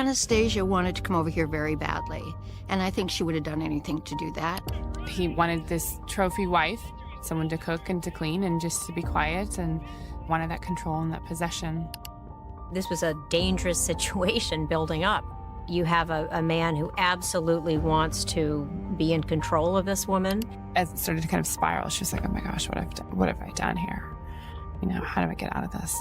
Anastasia wanted to come over here very badly, and I think she would have done anything to do that. He wanted this trophy wife, someone to cook and to clean and just to be quiet, and wanted that control and that possession. This was a dangerous situation building up. You have a man who absolutely wants to be in control of this woman. As it started to kind of spiral, she was like, oh my gosh, what have I done here? You know, how do I get out of this?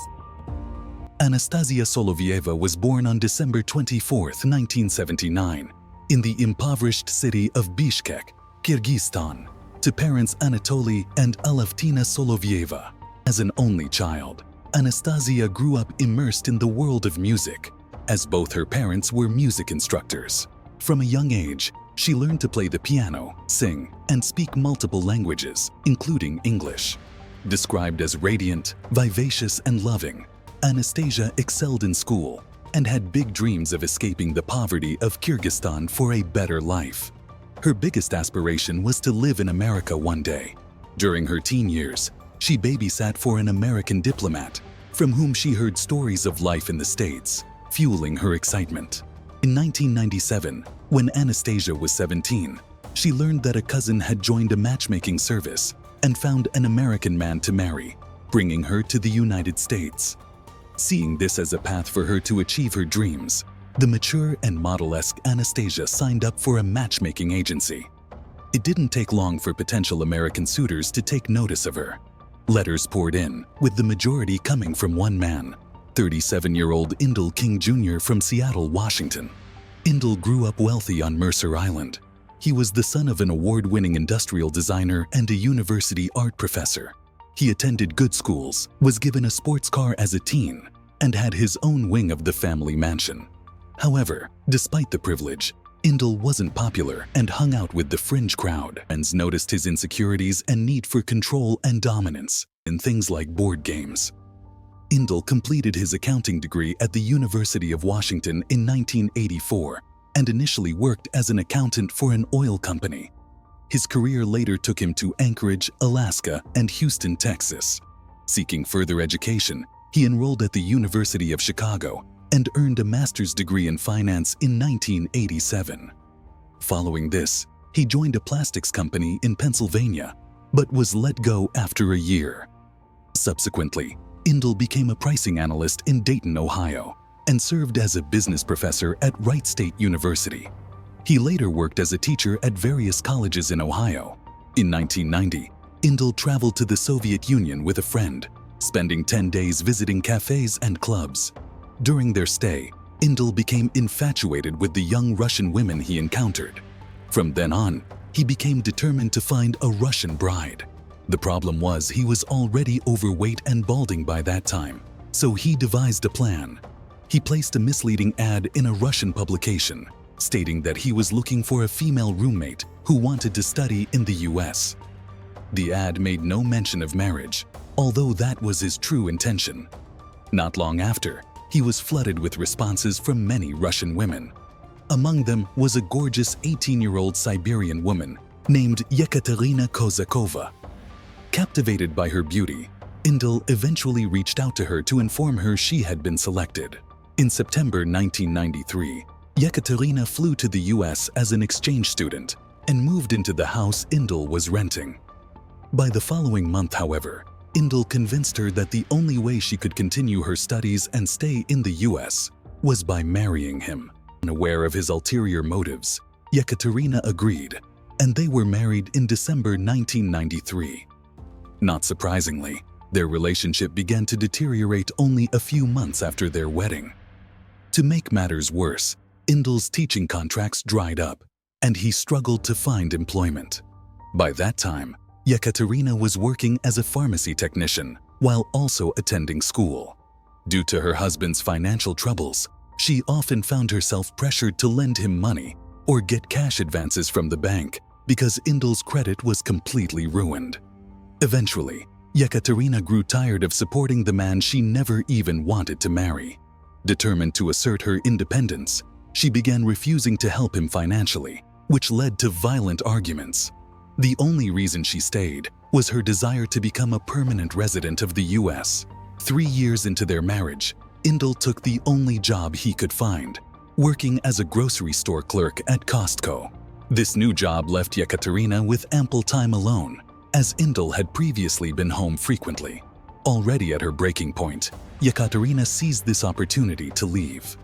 Anastasia Solovyeva was born on December 24, 1979, in the impoverished city of Bishkek, Kyrgyzstan, to parents Anatoly and Alevtina Solovyeva. As an only child, Anastasia grew up immersed in the world of music, as both her parents were music instructors. From a young age, she learned to play the piano, sing, and speak multiple languages, including English. Described as radiant, vivacious, and loving, Anastasia excelled in school and had big dreams of escaping the poverty of Kyrgyzstan for a better life. Her biggest aspiration was to live in America one day. During her teen years, she babysat for an American diplomat, from whom she heard stories of life in the States, fueling her excitement. In 1997, when Anastasia was 17, she learned that a cousin had joined a matchmaking service and found an American man to marry, bringing her to the United States. Seeing this as a path for her to achieve her dreams, the mature and model-esque Anastasia signed up for a matchmaking agency. It didn't take long for potential American suitors to take notice of her. Letters poured in, with the majority coming from one man, 37-year-old Indel King Jr. from Seattle, Washington. Indel grew up wealthy on Mercer Island. He was the son of an award-winning industrial designer and a university art professor. He attended good schools, was given a sports car as a teen, and had his own wing of the family mansion. However, despite the privilege, Indel wasn't popular and hung out with the fringe crowd. Friends noticed his insecurities and need for control and dominance in things like board games. Indel completed his accounting degree at the University of Washington in 1984 and initially worked as an accountant for an oil company. His career later took him to Anchorage, Alaska, and Houston, Texas. Seeking further education, he enrolled at the University of Chicago and earned a master's degree in finance in 1987. Following this, he joined a plastics company in Pennsylvania, but was let go after a year. Subsequently, Indel became a pricing analyst in Dayton, Ohio, and served as a business professor at Wright State University. He later worked as a teacher at various colleges in Ohio. In 1990, Indel traveled to the Soviet Union with a friend, spending 10 days visiting cafes and clubs. During their stay, Indel became infatuated with the young Russian women he encountered. From then on, he became determined to find a Russian bride. The problem was he was already overweight and balding by that time, so he devised a plan. He placed a misleading ad in a Russian publication, stating that he was looking for a female roommate who wanted to study in the US. The ad made no mention of marriage, although that was his true intention. Not long after, he was flooded with responses from many Russian women. Among them was a gorgeous 18-year-old Siberian woman named Yekaterina Kozakova. Captivated by her beauty, Indel eventually reached out to her to inform her she had been selected. In September 1993, Yekaterina flew to the US as an exchange student and moved into the house Indel was renting. By the following month, however, Indel convinced her that the only way she could continue her studies and stay in the US was by marrying him. Unaware of his ulterior motives, Yekaterina agreed, and they were married in December 1993. Not surprisingly, their relationship began to deteriorate only a few months after their wedding. To make matters worse, Indel's teaching contracts dried up, and he struggled to find employment. By that time, Yekaterina was working as a pharmacy technician while also attending school. Due to her husband's financial troubles, she often found herself pressured to lend him money or get cash advances from the bank because Indel's credit was completely ruined. Eventually, Yekaterina grew tired of supporting the man she never even wanted to marry. Determined to assert her independence, she began refusing to help him financially, which led to violent arguments. The only reason she stayed was her desire to become a permanent resident of the US. 3 years into their marriage, Indel took the only job he could find, working as a grocery store clerk at Costco. This new job left Yekaterina with ample time alone, as Indel had previously been home frequently. Already at her breaking point, Yekaterina seized this opportunity to leave.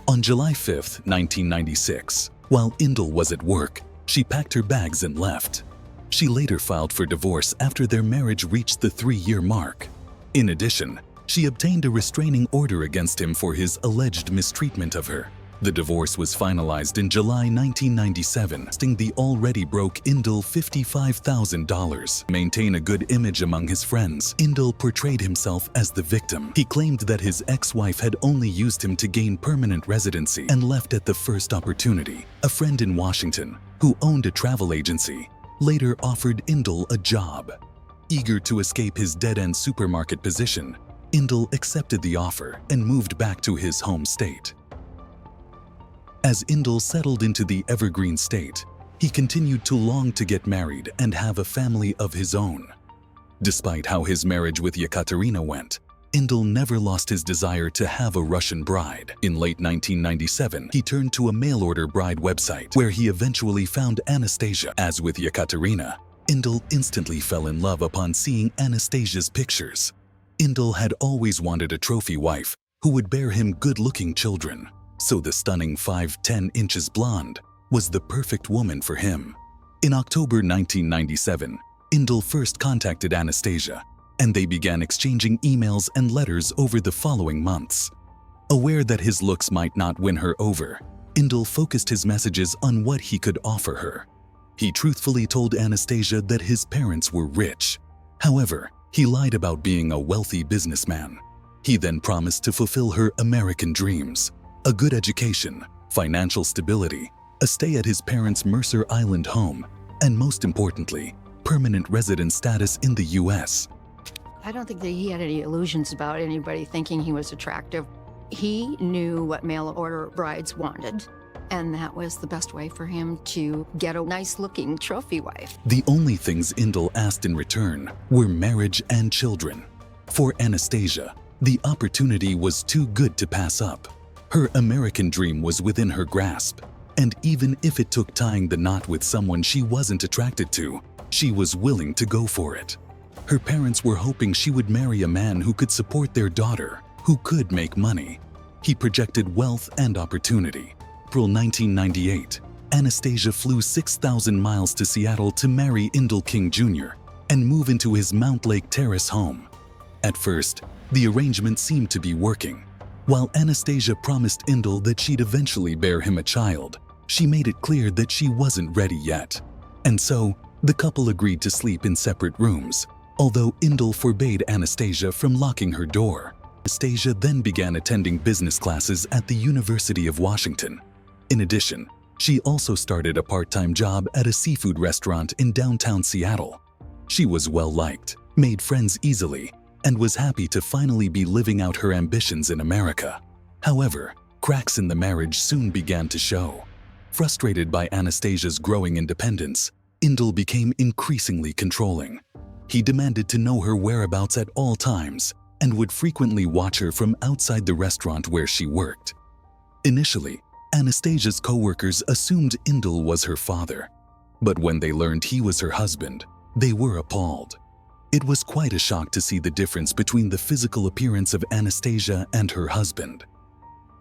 On July 5, 1996, while Indel was at work, she packed her bags and left. She later filed for divorce after their marriage reached the 3-year mark. In addition, she obtained a restraining order against him for his alleged mistreatment of her. The divorce was finalized in July 1997, costing the already broke Indel $55,000. To maintain a good image among his friends, Indel portrayed himself as the victim. He claimed that his ex-wife had only used him to gain permanent residency and left at the first opportunity. A friend in Washington, who owned a travel agency, later offered Indel a job. Eager to escape his dead-end supermarket position, Indel accepted the offer and moved back to his home state. As Indel settled into the Evergreen State, he continued to long to get married and have a family of his own. Despite how his marriage with Yekaterina went, Indel never lost his desire to have a Russian bride. In late 1997, he turned to a mail-order bride website, where he eventually found Anastasia. As with Yekaterina, Indel instantly fell in love upon seeing Anastasia's pictures. Indel had always wanted a trophy wife who would bear him good-looking children, so the stunning 5'10" blonde was the perfect woman for him. In October 1997, Indel first contacted Anastasia, and they began exchanging emails and letters over the following months. Aware that his looks might not win her over, Indel focused his messages on what he could offer her. He truthfully told Anastasia that his parents were rich. However, he lied about being a wealthy businessman. He then promised to fulfill her American dreams: a good education, financial stability, a stay at his parents' Mercer Island home, and most importantly, permanent resident status in the U.S. I don't think that he had any illusions about anybody thinking he was attractive. He knew what mail-order brides wanted, and that was the best way for him to get a nice-looking trophy wife. The only things Indel asked in return were marriage and children. For Anastasia, the opportunity was too good to pass up. Her American dream was within her grasp, and even if it took tying the knot with someone she wasn't attracted to, she was willing to go for it. Her parents were hoping she would marry a man who could support their daughter, who could make money. He projected wealth and opportunity. April 1998, Anastasia flew 6,000 miles to Seattle to marry Indel King Jr. and move into his Mount Lake Terrace home. At first, the arrangement seemed to be working. While Anastasia promised Indel that she'd eventually bear him a child, she made it clear that she wasn't ready yet. And so, the couple agreed to sleep in separate rooms, although Indel forbade Anastasia from locking her door. Anastasia then began attending business classes at the University of Washington. In addition, she also started a part-time job at a seafood restaurant in downtown Seattle. She was well-liked, made friends easily, and was happy to finally be living out her ambitions in America. However, cracks in the marriage soon began to show. Frustrated by Anastasia's growing independence, Indel became increasingly controlling. He demanded to know her whereabouts at all times and would frequently watch her from outside the restaurant where she worked. Initially, Anastasia's co-workers assumed Indel was her father, but when they learned he was her husband, they were appalled. It was quite a shock to see the difference between the physical appearance of Anastasia and her husband.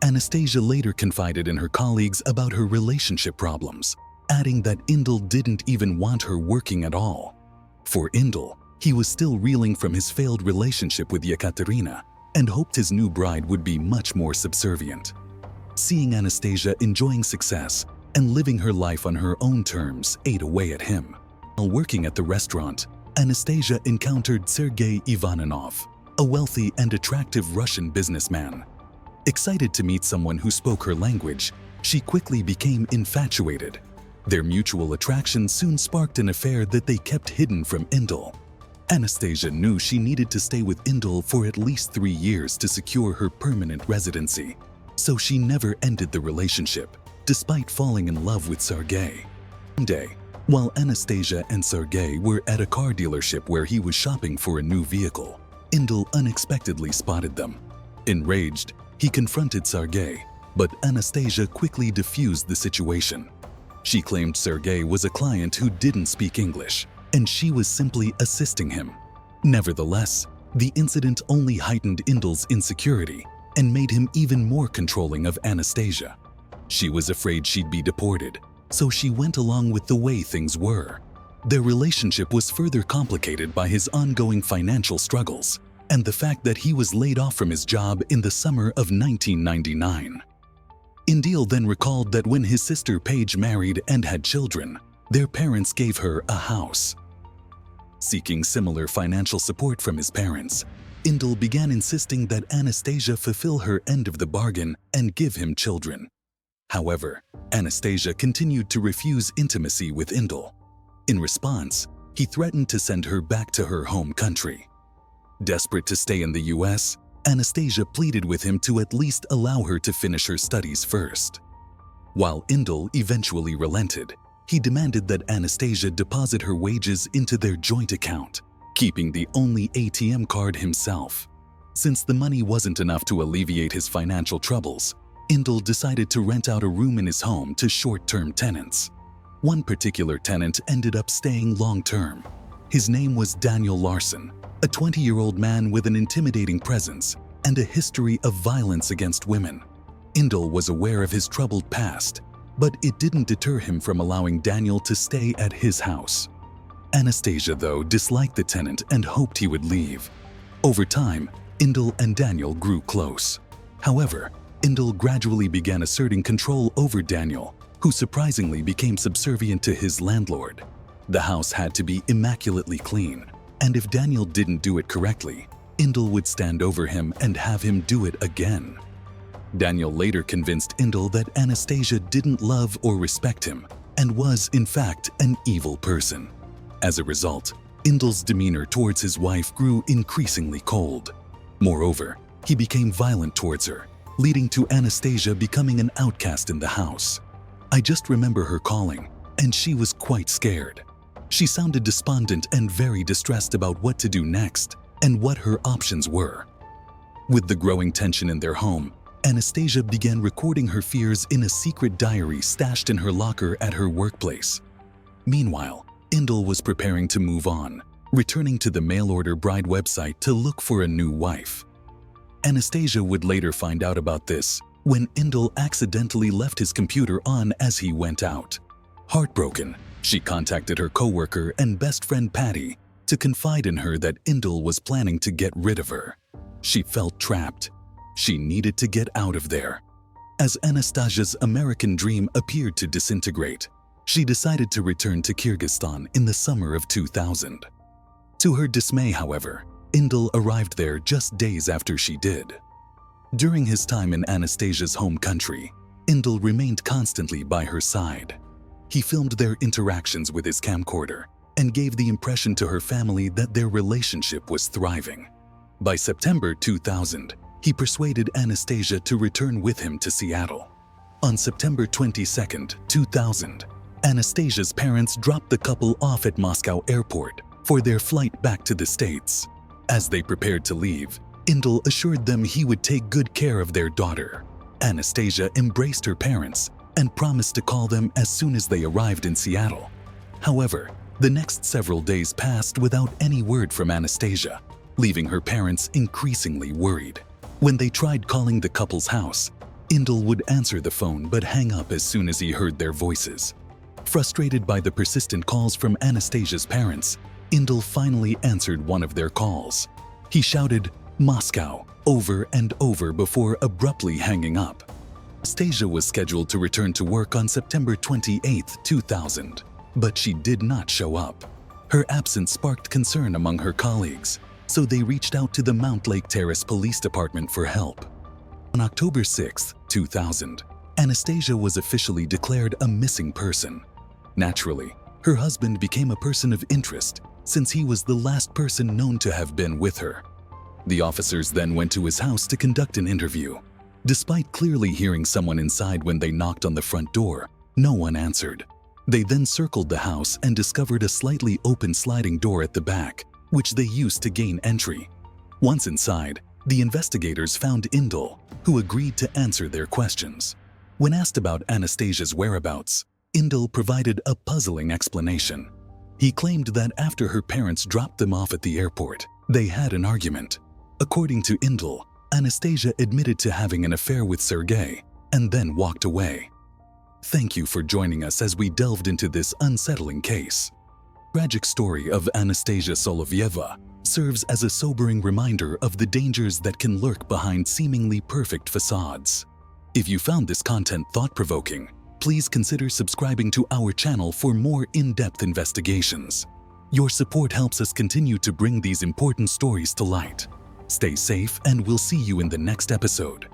Anastasia later confided in her colleagues about her relationship problems, adding that Indel didn't even want her working at all. For Indel, he was still reeling from his failed relationship with Yekaterina and hoped his new bride would be much more subservient. Seeing Anastasia enjoying success and living her life on her own terms ate away at him. While working at the restaurant, Anastasia encountered Sergei Ivanov, a wealthy and attractive Russian businessman. Excited to meet someone who spoke her language, she quickly became infatuated. Their mutual attraction soon sparked an affair that they kept hidden from Indel. Anastasia knew she needed to stay with Indel for at least 3 years to secure her permanent residency, so she never ended the relationship, despite falling in love with Sergei. One day, while Anastasia and Sergei were at a car dealership where he was shopping for a new vehicle, Indel unexpectedly spotted them. Enraged, he confronted Sergei, but Anastasia quickly diffused the situation. She claimed Sergei was a client who didn't speak English, and she was simply assisting him. Nevertheless, the incident only heightened Indal's insecurity and made him even more controlling of Anastasia. She was afraid she'd be deported, so she went along with the way things were. Their relationship was further complicated by his ongoing financial struggles and the fact that he was laid off from his job in the summer of 1999. Indil then recalled that when his sister Paige married and had children, their parents gave her a house. Seeking similar financial support from his parents, Indil began insisting that Anastasia fulfill her end of the bargain and give him children. However, Anastasia continued to refuse intimacy with Indil. In response, he threatened to send her back to her home country. Desperate to stay in the US, Anastasia pleaded with him to at least allow her to finish her studies first. While Indil eventually relented, he demanded that Anastasia deposit her wages into their joint account, keeping the only ATM card himself. Since the money wasn't enough to alleviate his financial troubles, Indil decided to rent out a room in his home to short-term tenants. One particular tenant ended up staying long-term. His name was Daniel Larson, a 20-year-old man with an intimidating presence and a history of violence against women. Indil was aware of his troubled past, but it didn't deter him from allowing Daniel to stay at his house. Anastasia, though, disliked the tenant and hoped he would leave. Over time, Indil and Daniel grew close. However, Indil gradually began asserting control over Daniel, who surprisingly became subservient to his landlord. The house had to be immaculately clean, and if Daniel didn't do it correctly, Indil would stand over him and have him do it again. Daniel later convinced Indil that Anastasia didn't love or respect him and was, in fact, an evil person. As a result, Indil's demeanor towards his wife grew increasingly cold. Moreover, he became violent towards her, leading to Anastasia becoming an outcast in the house. I just remember her calling, and she was quite scared. She sounded despondent and very distressed about what to do next and what her options were. With the growing tension in their home, Anastasia began recording her fears in a secret diary stashed in her locker at her workplace. Meanwhile, Indil was preparing to move on, returning to the mail-order bride website to look for a new wife. Anastasia would later find out about this when Indil accidentally left his computer on as he went out. Heartbroken, she contacted her coworker and best friend Patty to confide in her that Indil was planning to get rid of her. She felt trapped. She needed to get out of there. As Anastasia's American dream appeared to disintegrate, she decided to return to Kyrgyzstan in the summer of 2000. To her dismay, however, Indil arrived there just days after she did. During his time in Anastasia's home country, Indil remained constantly by her side. He filmed their interactions with his camcorder and gave the impression to her family that their relationship was thriving. By September 2000, he persuaded Anastasia to return with him to Seattle. On September 22, 2000, Anastasia's parents dropped the couple off at Moscow airport for their flight back to the States. As they prepared to leave, Indil assured them he would take good care of their daughter. Anastasia embraced her parents and promised to call them as soon as they arrived in Seattle. However, the next several days passed without any word from Anastasia, leaving her parents increasingly worried. When they tried calling the couple's house, Indil would answer the phone but hang up as soon as he heard their voices. Frustrated by the persistent calls from Anastasia's parents, Indil finally answered one of their calls. He shouted, "Moscow," over and over before abruptly hanging up. Anastasia was scheduled to return to work on September 28, 2000, but she did not show up. Her absence sparked concern among her colleagues, so they reached out to the Mount Lake Terrace Police Department for help. On October 6, 2000, Anastasia was officially declared a missing person. Naturally, her husband became a person of interest since he was the last person known to have been with her. The officers then went to his house to conduct an interview. Despite clearly hearing someone inside when they knocked on the front door, no one answered. They then circled the house and discovered a slightly open sliding door at the back, which they used to gain entry. Once inside, The investigators found Indel, who agreed to answer their questions. When asked about Anastasia's whereabouts, Indel provided a puzzling explanation. He claimed that after her parents dropped them off at the airport, they had an argument. According to Indel, Anastasia admitted to having an affair with Sergei and then walked away. Thank you for joining us as we delved into this unsettling case. Tragic story of Anastasia Solovyeva serves as a sobering reminder of the dangers that can lurk behind seemingly perfect facades. If you found this content thought-provoking, please consider subscribing to our channel for more in-depth investigations. Your support helps us continue to bring these important stories to light. Stay safe, and we'll see you in the next episode.